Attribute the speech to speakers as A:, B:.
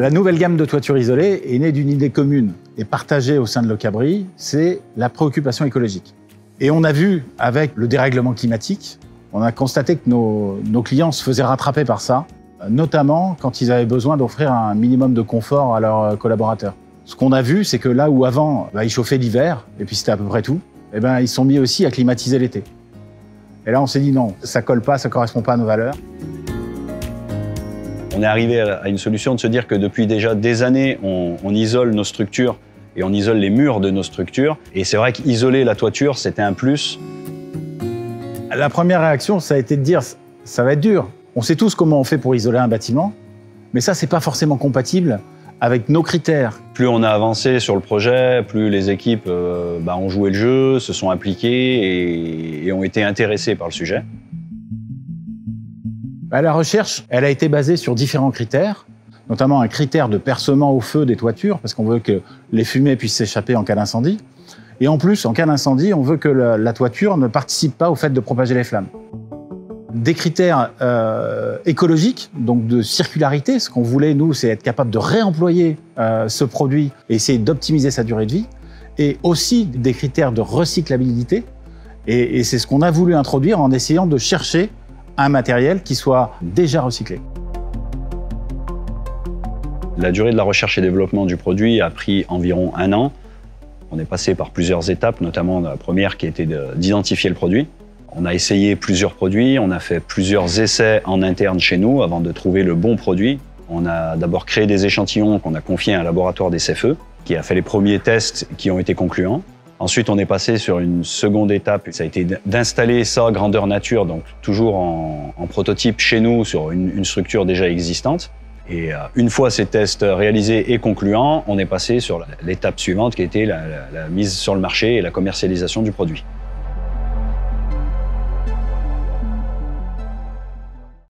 A: La nouvelle gamme de toitures isolées est née d'une idée commune et partagée au sein de Lecabri, c'est la préoccupation écologique. Et on a vu, avec le dérèglement climatique, on a constaté que nos clients se faisaient rattraper par ça, notamment quand ils avaient besoin d'offrir un minimum de confort à leurs collaborateurs. Ce qu'on a vu, c'est que là où avant, ils chauffaient l'hiver, et puis c'était à peu près tout, ils se sont mis aussi à climatiser l'été. Et là, on s'est dit non, ça colle pas, ça correspond pas à nos valeurs.
B: On est arrivé à une solution de se dire que depuis déjà des années, on isole nos structures et on isole les murs de nos structures. Et c'est vrai qu'isoler la toiture, c'était un plus.
A: La première réaction, ça a été de dire ça va être dur. On sait tous comment on fait pour isoler un bâtiment, mais ça, c'est pas forcément compatible avec nos critères.
B: Plus on a avancé sur le projet, plus les équipes ont joué le jeu, se sont impliquées et ont été intéressées par le sujet.
A: La recherche, elle a été basée sur différents critères, notamment un critère de percement au feu des toitures, parce qu'on veut que les fumées puissent s'échapper en cas d'incendie. Et en plus, en cas d'incendie, on veut que la toiture ne participe pas au fait de propager les flammes. Des critères écologiques, donc de circularité. Ce qu'on voulait, nous, c'est être capable de réemployer ce produit et essayer d'optimiser sa durée de vie. Et aussi des critères de recyclabilité. Et c'est ce qu'on a voulu introduire en essayant de chercher un matériel qui soit déjà recyclé.
B: La durée de la recherche et développement du produit a pris environ 1 an. On est passé par plusieurs étapes, notamment la première qui était d'identifier le produit. On a essayé plusieurs produits, on a fait plusieurs essais en interne chez nous avant de trouver le bon produit. On a d'abord créé des échantillons qu'on a confiés à un laboratoire des CFE qui a fait les premiers tests qui ont été concluants. Ensuite, on est passé sur une seconde étape, ça a été d'installer ça grandeur nature, donc toujours en prototype chez nous sur une structure déjà existante. Et une fois ces tests réalisés et concluants, on est passé sur l'étape suivante qui était la mise sur le marché et la commercialisation du produit.